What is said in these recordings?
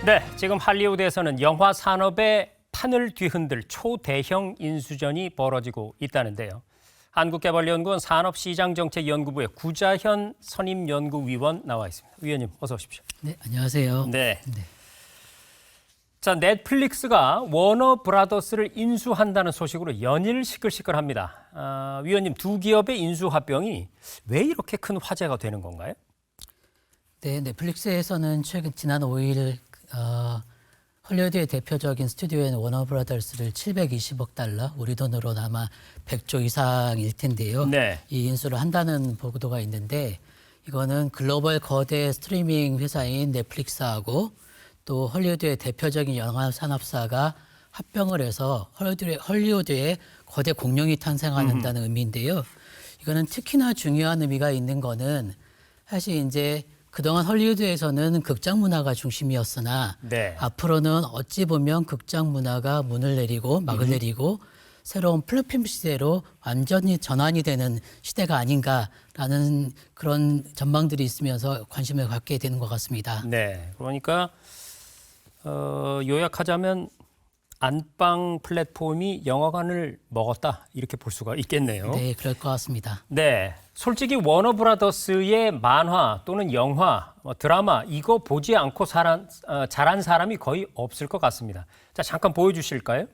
네, 지금 할리우드에서는 영화 산업의 판을 뒤흔들 초대형 인수전이 벌어지고 있다는데요. 한국개발연구원 산업시장정책연구부의 구자현 선임연구위원 나와 있습니다. 위원님, 어서 오십시오. 네, 안녕하세요. 네. 자, 넷플릭스가 워너브라더스를 인수한다는 소식으로 연일 시끌시끌합니다. 위원님, 두 기업의 인수 합병이 왜 이렇게 큰 화제가 되는 건가요? 네, 넷플릭스에서는 지난 5일 헐리우드의 대표적인 스튜디오인 워너브라더스를 720억 달러, 우리 돈으로 아마 100조 이상일 텐데요. 네. 이 인수를 한다는 보도가 있는데 이거는 글로벌 거대 스트리밍 회사인 넷플릭스하고 또 헐리우드의 대표적인 영화 산업사가 합병을 해서 헐리우드의 거대 공룡이 탄생한다는 의미인데요. 이거는 특히나 중요한 의미가 있는 거는 사실 이제 그동안 헐리우드에서는 극장 문화가 중심이었으나 네. 앞으로는 어찌 보면 극장 문화가 문을 내리고 막을 내리고 새로운 플랫폼 시대로 완전히 전환이 되는 시대가 아닌가라는 그런 전망들이 있으면서 관심을 갖게 되는 것 같습니다. 네, 그러니까 요약하자면 안방 플랫폼이 영화관을 먹었다 이렇게 볼 수가 있겠네요. 네, 그럴 것 같습니다. 네, 솔직히 워너브라더스의 만화 또는 영화, 드라마 이거 보지 않고 자란 사람이 거의 없을 것 같습니다. 자, 잠깐 보여주실까요?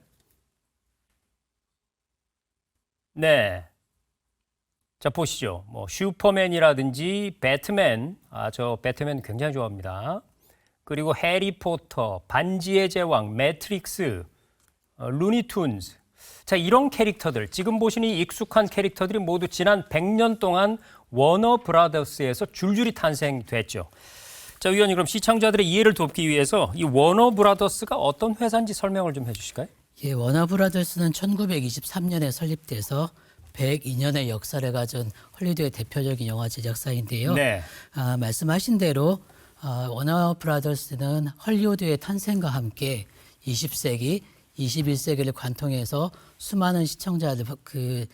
네. 자, 보시죠. 뭐 슈퍼맨이라든지 배트맨, 저 배트맨 굉장히 좋아합니다. 그리고 해리포터, 반지의 제왕, 매트릭스, 루니툰즈. 자, 이런 캐릭터들, 지금 보시는 이 익숙한 캐릭터들이 모두 지난 100년 동안 워너브라더스에서 줄줄이 탄생됐죠. 자, 위원님, 그럼 시청자들의 이해를 돕기 위해서 이 워너브라더스가 어떤 회사인지 설명을 좀 해주실까요? 예, 워너브라더스는 1923년에 설립돼서 102년의 역사를 가진 헐리우드의 대표적인 영화 제작사인데요. 네. 말씀하신 대로 워너브라더스는 헐리우드의 탄생과 함께 20세기, 21세기를 관통해서 수많은 시청자들, 그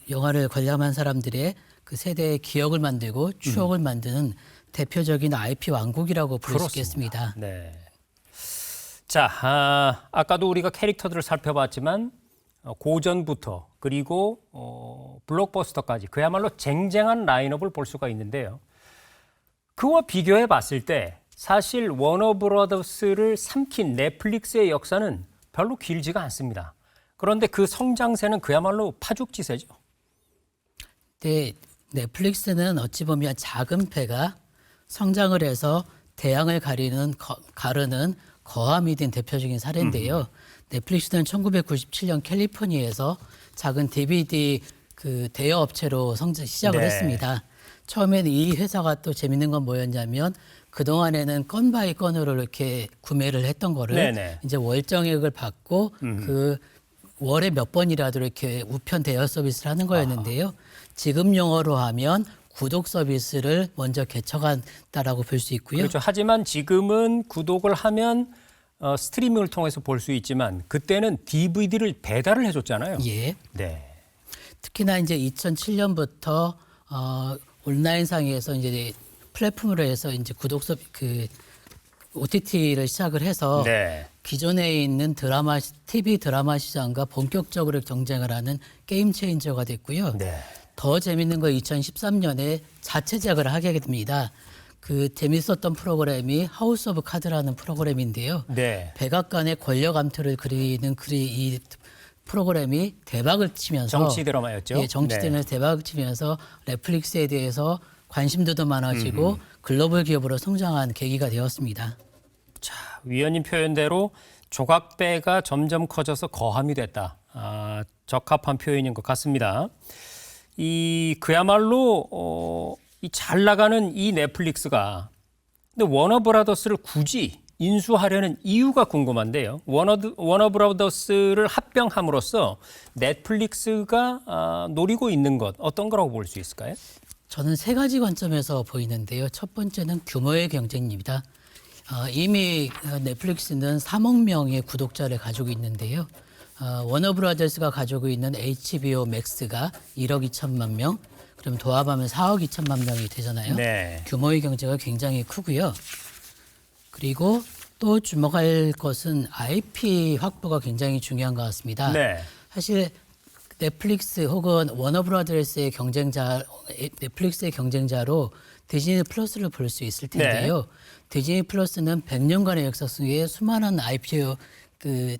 영화를 관람한 사람들의 그 세대의 기억을 만들고 추억을 만드는 대표적인 IP 왕국이라고 부를 수 있겠습니다. 네. 자, 아까도 우리가 캐릭터들을 살펴봤지만 고전부터 그리고 블록버스터까지 그야말로 쟁쟁한 라인업을 볼 수가 있는데요. 그와 비교해 봤을 때 사실 워너브라더스를 삼킨 넷플릭스의 역사는 별로 길지가 않습니다. 그런데 그 성장세는 그야말로 파죽지세죠. 네, 넷플릭스는 어찌 보면 작은 패가 성장을 해서 대양을 가르는 거함이 된 대표적인 사례인데요. 넷플릭스는 1997년 캘리포니아에서 작은 DVD 대여 업체로 시작을 했습니다. 처음에는 이 회사가 또 재밌는 건 뭐였냐면 그동안에는 건 바이 건으로 이렇게 구매를 했던 거를 이제 월정액을 받고 그 월에 몇 번이라도 이렇게 우편 대여 서비스를 하는 거였는데요. 지금 용어로 하면 구독 서비스를 먼저 개척한다라고 볼 수 있고요. 그렇죠. 하지만 지금은 구독을 하면 스트리밍을 통해서 볼 수 있지만 그때는 DVD를 배달을 해줬잖아요. 예. 네. 특히나 이제 2007년부터 온라인상에서 이제 플랫폼으로 해서 이제 OTT를 시작을 해서 기존에 있는 TV 드라마 시장과 본격적으로 경쟁을 하는 게임 체인저가 됐고요. 더 재밌는 거 2013년에 자체 제작을 하게 됩니다. 그 재밌었던 프로그램이 하우스 오브 카드라는 프로그램인데요. 백악관의 권력 암투를 그리는 이 프로그램이 대박을 치면서 정치 드라마였죠. 예, 정치 드라마에서 대박을 치면서 넷플릭스에 대해서 관심도도 많아지고 글로벌 기업으로 성장한 계기가 되었습니다. 자, 위원님 표현대로 조각배가 점점 커져서 거함이 됐다. 적합한 표현인 것 같습니다. 그야말로 이 잘 나가는 이 넷플릭스가 근데 워너브라더스를 굳이 인수하려는 이유가 궁금한데요. 워너브라더스를 합병함으로써 넷플릭스가 노리고 있는 것 어떤 거라고 볼 수 있을까요? 저는 세 가지 관점에서 보이는데요. 첫 번째는 규모의 경쟁입니다. 이미 넷플릭스는 3억 명의 구독자를 가지고 있는데요. 워너브라더스가 가지고 있는 HBO 맥스가 1억 2천만 명, 그럼 도합하면 4억 2천만 명이 되잖아요. 네. 규모의 경제가 굉장히 크고요. 그리고 또 주목할 것은 IP 확보가 굉장히 중요한 것 같습니다. 네. 사실 넷플릭스 혹은 워너브라더스의 경쟁자, 넷플릭스의 경쟁자로 디즈니 플러스를 볼 수 있을 텐데요. 디즈니 플러스는 100년간의 역사 속에 수많은 IP 그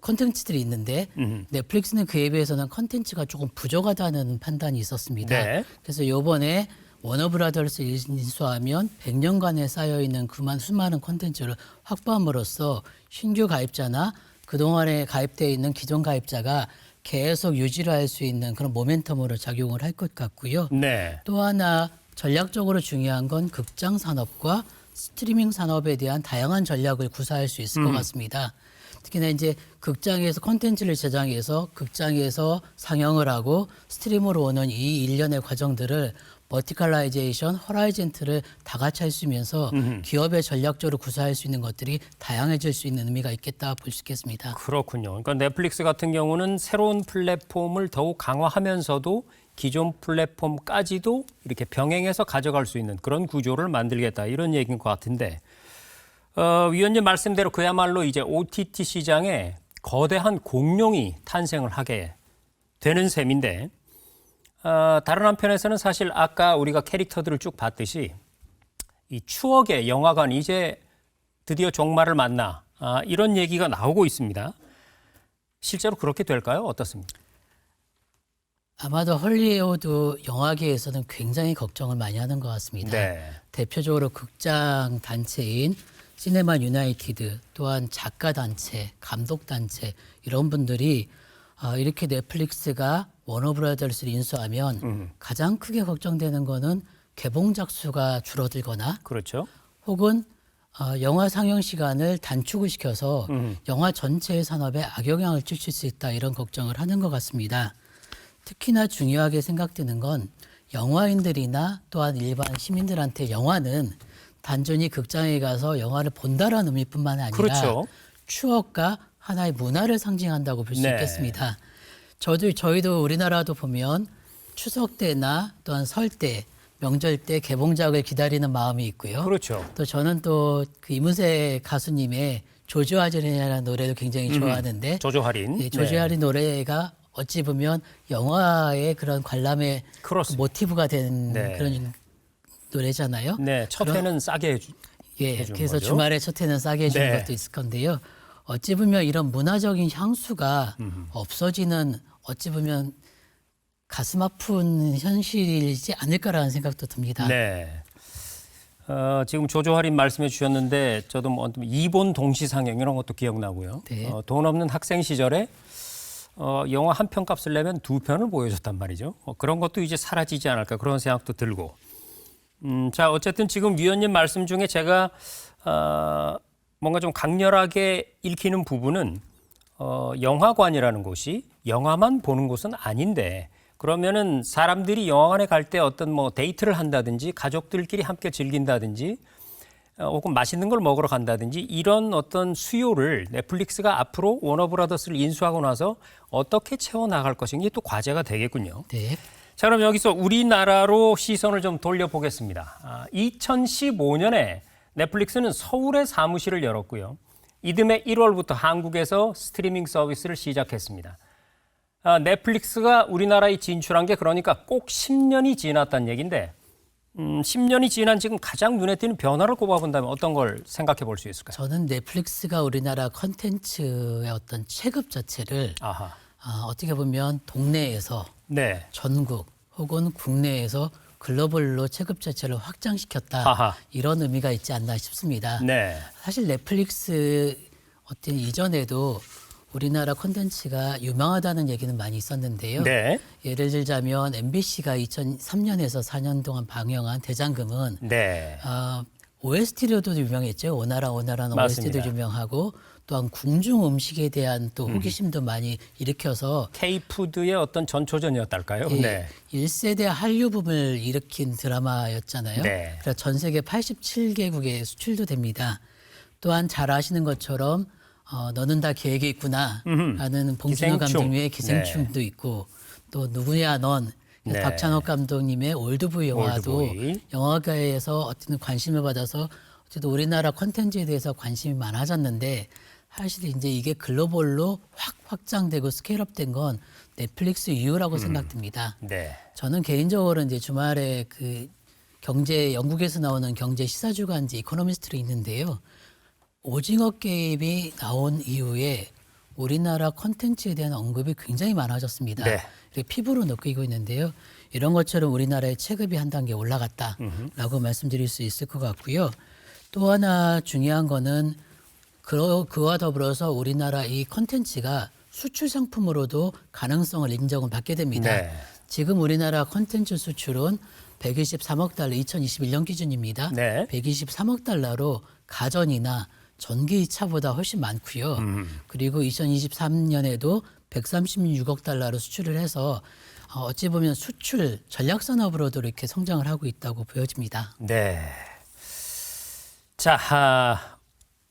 콘텐츠들이 있는데 넷플릭스는 그에 비해서는 콘텐츠가 조금 부족하다는 판단이 있었습니다. 네. 그래서 이번에 워너브라더스 인수하면 100년간에 쌓여있는 수많은 콘텐츠를 확보함으로써 신규 가입자나 그동안에 가입되어 있는 기존 가입자가 계속 유지를 할 수 있는 그런 모멘텀으로 작용을 할 것 같고요. 네. 또 하나 전략적으로 중요한 건 극장 산업과 스트리밍 산업에 대한 다양한 전략을 구사할 수 있을 것 같습니다. 특히나 이제 극장에서 콘텐츠를 제작해서 극장에서 상영을 하고 스트리머로 오는 이 일련의 과정들을 버티컬라이제이션, 허라이젠트를 다 같이 할 수 있으면서 기업의 전략적으로 구사할 수 있는 것들이 다양해질 수 있는 의미가 있겠다 볼 수 있겠습니다. 그렇군요. 그러니까 넷플릭스 같은 경우는 새로운 플랫폼을 더욱 강화하면서도 기존 플랫폼까지도 이렇게 병행해서 가져갈 수 있는 그런 구조를 만들겠다 이런 얘기인 것 같은데 위원님 말씀대로 그야말로 이제 OTT 시장에 거대한 공룡이 탄생을 하게 되는 셈인데 다른 한편에서는 사실 아까 우리가 캐릭터들을 쭉 봤듯이 이 추억의 영화관 이제 드디어 종말을 맞나 이런 얘기가 나오고 있습니다. 실제로 그렇게 될까요? 어떻습니까? 아마도 헐리우드 영화계에서는 굉장히 걱정을 많이 하는 것 같습니다. 네. 대표적으로 극장 단체인 시네마 유나이티드 또한 작가 단체, 감독 단체 이런 분들이 이렇게 넷플릭스가 워너브라더스를 인수하면 가장 크게 걱정되는 거는 개봉작 수가 줄어들거나 그렇죠. 혹은 영화 상영 시간을 단축을 시켜서 영화 전체의 산업에 악영향을 끼칠 수 있다 이런 걱정을 하는 것 같습니다. 특히나 중요하게 생각되는 건 영화인들이나 또한 일반 시민들한테 영화는 단순히 극장에 가서 영화를 본다라는 의미뿐만 아니라 그렇죠. 추억과 하나의 문화를 상징한다고 볼 수 네. 있겠습니다. 저희도 우리나라도 보면 추석 때나 또한 설 때, 명절 때 개봉작을 기다리는 마음이 있고요. 그렇죠. 또 저는 또 그 이문세 가수님의 조조하리라는 노래를 굉장히 좋아하는데 조조 할인. 예, 조조하리 노래가 어찌 보면 영화의 그런 관람의 그렇습니다. 모티브가 된 네. 그런 노래잖아요. 네, 첫 회는 싸게 예, 해주는 그래서 거죠. 주말에 첫 회는 싸게 해주는 네. 것도 있을 건데요. 어찌 보면 이런 문화적인 향수가 없어지는 어찌 보면 가슴 아픈 현실이지 않을까라는 생각도 듭니다. 네. 지금 조조 할인 말씀해 주셨는데 저도 뭐 이본 동시 상영 이런 것도 기억나고요. 네. 돈 없는 학생 시절에 영화 한 편 값을 내면 두 편을 보여줬단 말이죠. 그런 것도 이제 사라지지 않을까 그런 생각도 들고. 자, 어쨌든 지금 위원님 말씀 중에 제가 뭔가 좀 강렬하게 읽히는 부분은 영화관이라는 곳이 영화만 보는 곳은 아닌데 그러면은 사람들이 영화관에 갈 때 어떤 뭐 데이트를 한다든지 가족들끼리 함께 즐긴다든지 혹은 맛있는 걸 먹으러 간다든지 이런 어떤 수요를 넷플릭스가 앞으로 워너브라더스를 인수하고 나서 어떻게 채워나갈 것인가 이게 또 과제가 되겠군요. 네. 자, 그럼 여기서 우리나라로 시선을 좀 돌려보겠습니다. 2015년에 넷플릭스는 서울에 사무실을 열었고요. 이듬해 1월부터 한국에서 스트리밍 서비스를 시작했습니다. 넷플릭스가 우리나라에 진출한 게 그러니까 꼭 10년이 지났다는 얘기인데 10년이 지난 지금 가장 눈에 띄는 변화를 꼽아본다면 어떤 걸 생각해 볼 수 있을까요? 저는 넷플릭스가 우리나라 컨텐츠의 어떤 체급 자체를 아하. 어떻게 보면 동네에서 네. 전국 혹은 국내에서 글로벌로 체급 자체를 확장시켰다. 아하. 이런 의미가 있지 않나 싶습니다. 네. 사실 넷플릭스 어떤 이전에도 우리나라 콘텐츠가 유명하다는 얘기는 많이 있었는데요. 네. 예를 들자면 MBC가 2003년에서 4년 동안 방영한 대장금은 네. OST로도 유명했죠. 오나라 오나라는 맞습니다. OST도 유명하고 또한 궁중 음식에 대한 또 호기심도 많이 일으켜서 K푸드의 어떤 전초전이었달까요? 예, 네. 1세대 한류 붐을 일으킨 드라마였잖아요. 네. 그래서 전 세계 87개국에 수출도 됩니다. 또한 잘 아시는 것처럼 너는 다 계획이 있구나 라는 봉준호 기생충. 감독님의 기생충도 있고 또 누구냐 넌 네. 박찬욱 감독님의 올드보이 영화도 올드보이. 영화계에서 어떤 관심을 받아서 어쨌든 우리나라 콘텐츠에 대해서 관심이 많아졌는데 사실 이제 이게 글로벌로 확 확장되고 스케일업된 건 넷플릭스 이후라고 생각됩니다. 네. 저는 개인적으로 이제 주말에 그 경제 영국에서 나오는 경제 시사 주간지 이코노미스트로 있는데요. 오징어 게임이 나온 이후에 우리나라 콘텐츠에 대한 언급이 굉장히 많아졌습니다. 네. 이렇게 피부로 느끼고 있는데요. 이런 것처럼 우리나라의 체급이 한 단계 올라갔다라고 말씀드릴 수 있을 것 같고요. 또 하나 중요한 거는 그와 더불어서 우리나라 이 콘텐츠가 수출 상품으로도 가능성을 인정을 받게 됩니다. 네. 지금 우리나라 콘텐츠 수출은 123억 달러 2021년 기준입니다. 네. 123억 달러로 가전이나 전기차보다 훨씬 많고요. 그리고 2023년에도 136억 달러로 수출을 해서 어찌 보면 수출 전략 산업으로도 이렇게 성장을 하고 있다고 보여집니다. 네. 자,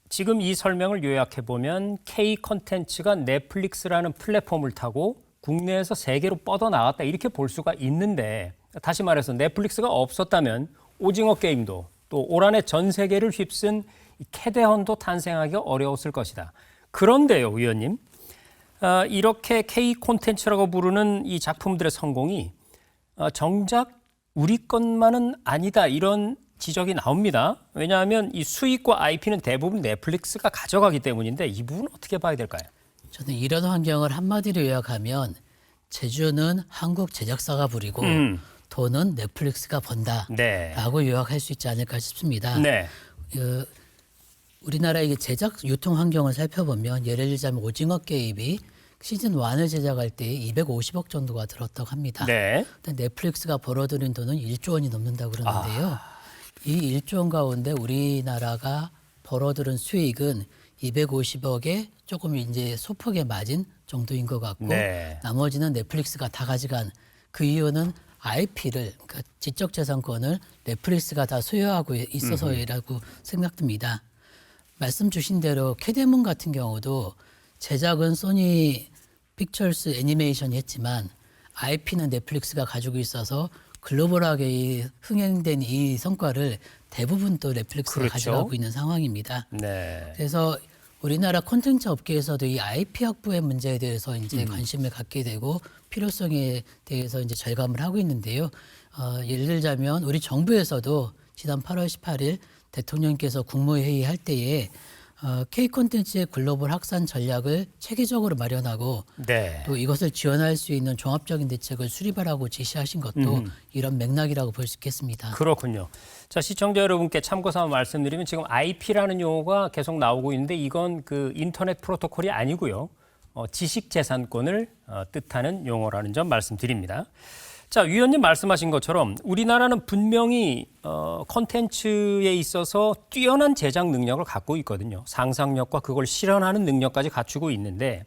지금 이 설명을 요약해 보면 K 콘텐츠가 넷플릭스라는 플랫폼을 타고 국내에서 세계로 뻗어나갔다 이렇게 볼 수가 있는데 다시 말해서 넷플릭스가 없었다면 오징어 게임도 또 올 한해 전 세계를 휩쓴 이 캐대헌도 탄생하기가 어려웠을 것이다. 그런데요, 위원님. 이렇게 K 콘텐츠라고 부르는 이 작품들의 성공이 정작 우리 것만은 아니다 이런 지적이 나옵니다. 왜냐하면 이 수익과 IP는 대부분 넷플릭스가 가져가기 때문인데 이 부분은 어떻게 봐야 될까요? 저는 이런 환경을 한마디로 요약하면 제주는 한국 제작사가 부리고 돈은 넷플릭스가 번다라고 네. 요약할 수 있지 않을까 싶습니다. 네. 우리나라의 제작 유통 환경을 살펴보면 예를 들자면 오징어 게임이 시즌 1을 제작할 때 250억 정도가 들었다고 합니다. 네. 근데 넷플릭스가 벌어들인 돈은 1조 원이 넘는다고 그러는데요. 이 1조 원 가운데 우리나라가 벌어들인 수익은 250억에 조금 이제 소폭의 마진 정도인 것 같고 네. 나머지는 넷플릭스가 다 가져간 그 이유는 IP를 그러니까 지적재산권을 넷플릭스가 다 소유하고 있어서라고 생각됩니다. 말씀 주신 대로 캐데몬 같은 경우도 제작은 소니 픽처스 애니메이션이 했지만 IP는 넷플릭스가 가지고 있어서 글로벌하게 흥행된 이 성과를 대부분 또 넷플릭스가 그렇죠. 가져가고 있는 상황입니다. 네. 그래서 우리나라 콘텐츠 업계에서도 이 IP 확보의 문제에 대해서 이제 관심을 갖게 되고 필요성에 대해서 이제 절감을 하고 있는데요. 예를 들자면 우리 정부에서도 지난 8월 18일 대통령께서 국무회의 할 때에 K 콘텐츠의 글로벌 확산 전략을 체계적으로 마련하고 네. 또 이것을 지원할 수 있는 종합적인 대책을 수립하라고 지시하신 것도 이런 맥락이라고 볼 수 있겠습니다. 그렇군요. 자, 시청자 여러분께 참고 삼아 말씀드리면 지금 IP라는 용어가 계속 나오고 있는데 이건 그 인터넷 프로토콜이 아니고요. 지식재산권을 뜻하는 용어라는 점 말씀드립니다. 자, 위원님 말씀하신 것처럼 우리나라는 분명히 콘텐츠에 있어서 뛰어난 제작 능력을 갖고 있거든요. 상상력과 그걸 실현하는 능력까지 갖추고 있는데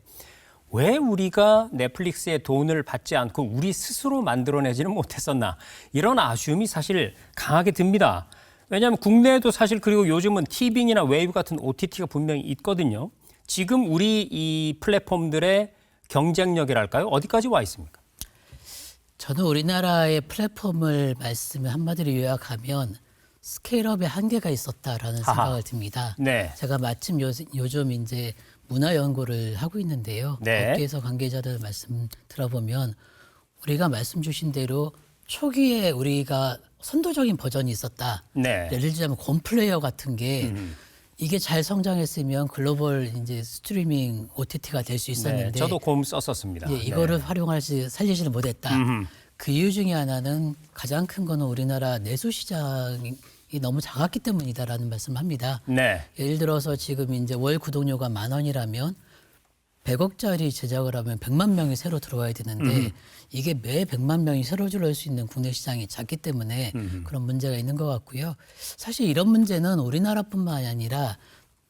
왜 우리가 넷플릭스의 돈을 받지 않고 우리 스스로 만들어내지는 못했었나 이런 아쉬움이 사실 강하게 듭니다. 왜냐하면 국내에도 사실 그리고 요즘은 티빙이나 웨이브 같은 OTT가 분명히 있거든요. 지금 우리 이 플랫폼들의 경쟁력이랄까요? 어디까지 와 있습니까? 저는 우리나라의 플랫폼을 말씀을 한마디로 요약하면 스케일업의 한계가 있었다라는 생각을 듭니다. 네. 제가 마침 요즘 이제 문화 연구를 하고 있는데요. 네. 업계에서 관계자들 말씀 들어보면 우리가 말씀 주신 대로 초기에 우리가 선도적인 버전이 있었다. 네. 예를 들자면 곰플레이어 같은 게 이게 잘 성장했으면 글로벌 이제 스트리밍 OTT가 될 수 있었는데 네, 저도 곰 썼었습니다. 예, 이거를 살리지를 못했다. 그 이유 중에 하나는 가장 큰 거는 우리나라 내수 시장이 너무 작았기 때문이다라는 말씀합니다. 네. 예를 들어서 지금 이제 월 구독료가 10,000원이라면 100억짜리 제작을 하면 100만 명이 새로 들어와야 되는데 이게 매 100만 명이 새로 들어올 수 있는 국내 시장이 작기 때문에 그런 문제가 있는 것 같고요. 사실 이런 문제는 우리나라뿐만 아니라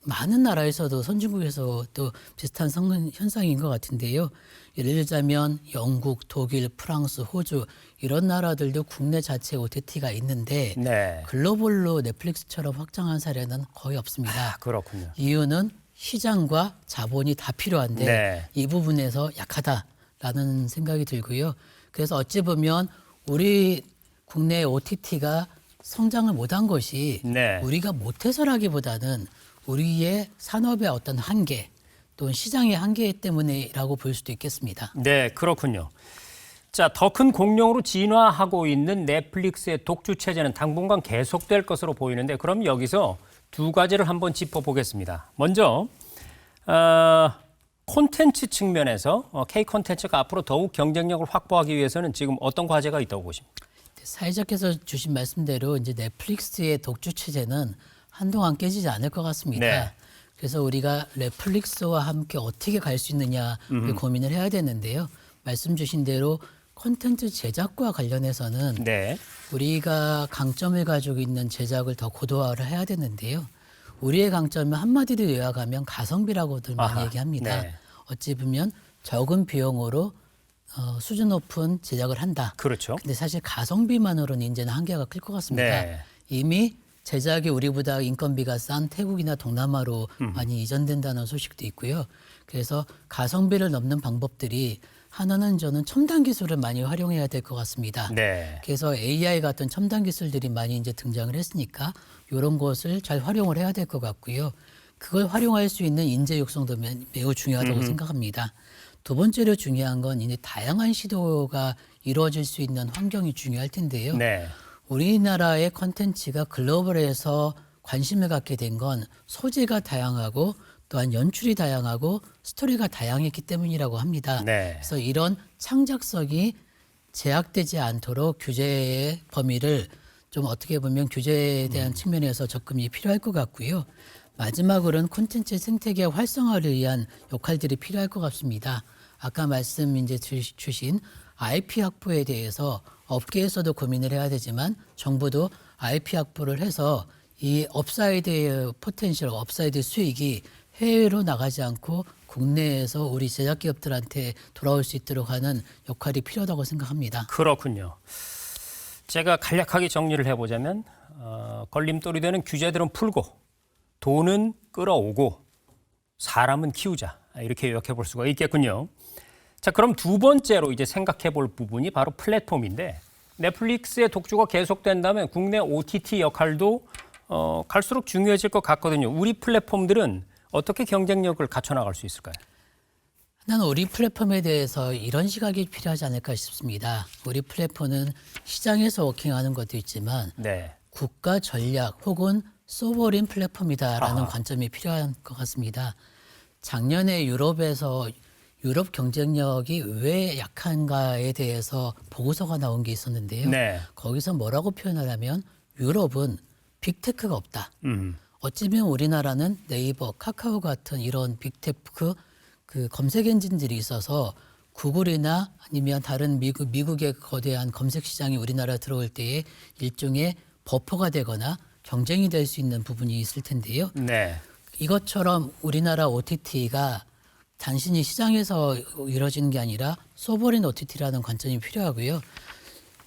많은 나라에서도 선진국에서 또 비슷한 현상인 것 같은데요. 예를 들자면 영국, 독일, 프랑스, 호주 이런 나라들도 국내 자체 OTT가 있는데 네. 글로벌로 넷플릭스처럼 확장한 사례는 거의 없습니다. 그렇군요. 이유는 시장과 자본이 다 필요한데 네. 이 부분에서 약하다라는 생각이 들고요. 그래서 어찌 보면 우리 국내 OTT가 성장을 못한 것이 네. 우리가 못해서라기보다는 우리의 산업의 어떤 한계 또는 시장의 한계 때문이라고 볼 수도 있겠습니다. 네, 그렇군요. 자, 더 큰 공룡으로 진화하고 있는 넷플릭스의 독주 체제는 당분간 계속될 것으로 보이는데 그럼 여기서 두 가지를 한번 짚어보겠습니다. 먼저 콘텐츠 측면에서 K 콘텐츠가 앞으로 더욱 경쟁력을 확보하기 위해서는 지금 어떤 과제가 있다고 보십니까? 사회자께서 주신 말씀대로 이제 넷플릭스의 독주 체제는 한동안 깨지지 않을 것 같습니다. 네. 그래서 우리가 넷플릭스와 함께 어떻게 갈 수 있느냐 고민을 해야 되는데요. 말씀 주신 대로 콘텐츠 제작과 관련해서는 네. 우리가 강점을 가지고 있는 제작을 더 고도화를 해야 되는데요. 우리의 강점은 한마디로 요약하면 가성비라고들 많이 아하, 얘기합니다. 네. 어찌 보면 적은 비용으로 수준 높은 제작을 한다. 그렇죠. 근데 사실 가성비만으로는 이제는 한계가 클 것 같습니다. 네. 이미 제작이 우리보다 인건비가 싼 태국이나 동남아로 많이 이전된다는 소식도 있고요. 그래서 가성비를 넘는 방법들이 하나는 저는 첨단 기술을 많이 활용해야 될 것 같습니다. 네. 그래서 AI 같은 첨단 기술들이 많이 이제 등장을 했으니까 이런 것을 잘 활용을 해야 될 것 같고요. 그걸 활용할 수 있는 인재 육성도 매우 중요하다고 생각합니다. 두 번째로 중요한 건 이제 다양한 시도가 이루어질 수 있는 환경이 중요할 텐데요. 네. 우리나라의 컨텐츠가 글로벌에서 관심을 갖게 된 건 소재가 다양하고 또한 연출이 다양하고 스토리가 다양했기 때문이라고 합니다. 네. 그래서 이런 창작성이 제약되지 않도록 규제의 범위를 좀 어떻게 보면 규제에 대한 측면에서 접근이 필요할 것 같고요. 마지막으로는 콘텐츠 생태계 활성화를 위한 역할들이 필요할 것 같습니다. 아까 말씀 이제 주신 IP 확보에 대해서 업계에서도 고민을 해야 되지만 정부도 IP 확보를 해서 이 업사이드의 포텐셜, 업사이드 수익이 해외로 나가지 않고 국내에서 우리 제작 기업들한테 돌아올 수 있도록 하는 역할이 필요하다고 생각합니다. 그렇군요. 제가 간략하게 정리를 해보자면 걸림돌이 되는 규제들은 풀고 돈은 끌어오고 사람은 키우자 이렇게 요약해 볼 수가 있겠군요. 자, 그럼 두 번째로 이제 생각해 볼 부분이 바로 플랫폼인데 넷플릭스의 독주가 계속된다면 국내 OTT 역할도 갈수록 중요해질 것 같거든요. 우리 플랫폼들은 어떻게 경쟁력을 갖춰나갈 수 있을까요? 나는 우리 플랫폼에 대해서 이런 시각이 필요하지 않을까 싶습니다. 우리 플랫폼은 시장에서 워킹하는 것도 있지만 네. 국가 전략 혹은 소버린 플랫폼이다라는 아하. 관점이 필요한 것 같습니다. 작년에 유럽에서 유럽 경쟁력이 왜 약한가에 대해서 보고서가 나온 게 있었는데요. 네. 거기서 뭐라고 표현하냐면 유럽은 빅테크가 없다. 어찌 보면 우리나라는 네이버, 카카오 같은 이런 빅테크 그 검색 엔진들이 있어서 구글이나 아니면 다른 미국의 거대한 검색 시장이 우리나라 들어올 때에 일종의 버퍼가 되거나 경쟁이 될 수 있는 부분이 있을 텐데요. 네. 이것처럼 우리나라 OTT가 단순히 시장에서 이루어지는 게 아니라 소버린 OTT라는 관점이 필요하고요.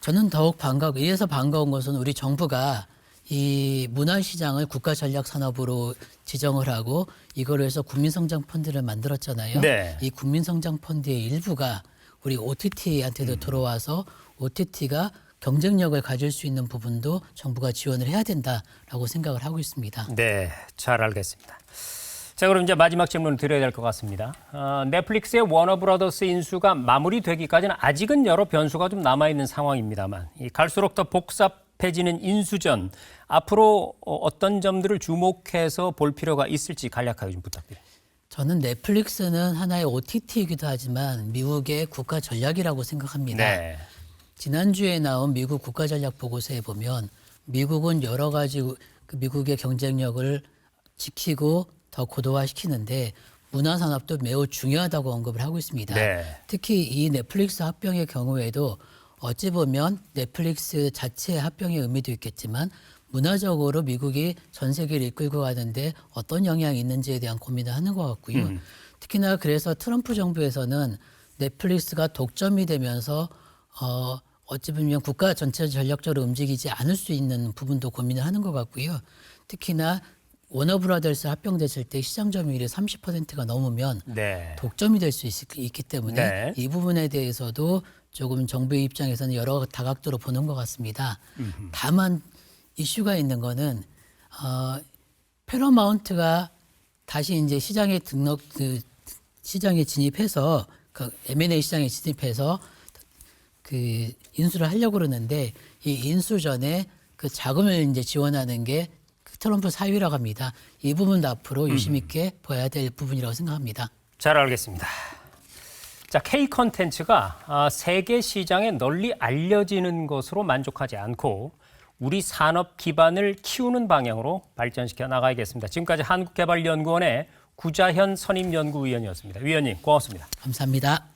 저는 더욱 이래서 반가운 것은 우리 정부가 이 문화시장을 국가전략산업으로 지정을 하고 이거로 해서 국민성장펀드를 만들었잖아요. 네. 이 국민성장펀드의 일부가 우리 OTT한테도 들어와서 OTT가 경쟁력을 가질 수 있는 부분도 정부가 지원을 해야 된다라고 생각을 하고 있습니다. 네, 잘 알겠습니다. 자, 그럼 이제 마지막 질문을 드려야 될 것 같습니다. 넷플릭스의 워너브라더스 인수가 마무리되기까지는 아직은 여러 변수가 좀 남아있는 상황입니다만 갈수록 더 복잡해지는 인수전, 앞으로 어떤 점들을 주목해서 볼 필요가 있을지 간략하게 좀 부탁드립니다. 저는 넷플릭스는 하나의 OTT이기도 하지만 미국의 국가 전략이라고 생각합니다. 네. 지난주에 나온 미국 국가전략 보고서에 보면 미국은 여러 가지 그 미국의 경쟁력을 지키고 더 고도화시키는데 문화산업도 매우 중요하다고 언급을 하고 있습니다. 네. 특히 이 넷플릭스 합병의 경우에도 어찌 보면 넷플릭스 자체의 합병의 의미도 있겠지만 문화적으로 미국이 전 세계를 이끌고 가는데 어떤 영향이 있는지에 대한 고민을 하는 것 같고요. 특히나 그래서 트럼프 정부에서는 넷플릭스가 독점이 되면서 어찌 보면 국가 전체 전략적으로 움직이지 않을 수 있는 부분도 고민을 하는 것 같고요. 특히나 워너브라더스 합병됐을 때 시장 점유율이 30%가 넘으면 네. 독점이 될 수 있기 때문에 네. 이 부분에 대해서도 조금 정부의 입장에서는 여러 다각도로 보는 것 같습니다. 다만 이슈가 있는 거는 패러마운트가 다시 이제 시장에 시장에 진입해서 그 M&A 시장에 진입해서 그 인수를 하려고 그러는데 이 인수 전에 그 자금을 이제 지원하는 게 그 트럼프 사유라고 합니다. 이 부분도 앞으로 유심 있게 봐야 될 부분이라고 생각합니다. 잘 알겠습니다. 자, K 컨텐츠가 세계 시장에 널리 알려지는 것으로 만족하지 않고 우리 산업 기반을 키우는 방향으로 발전시켜 나가야겠습니다. 지금까지 한국개발연구원의 구자현 선임연구위원이었습니다. 위원님 고맙습니다. 감사합니다.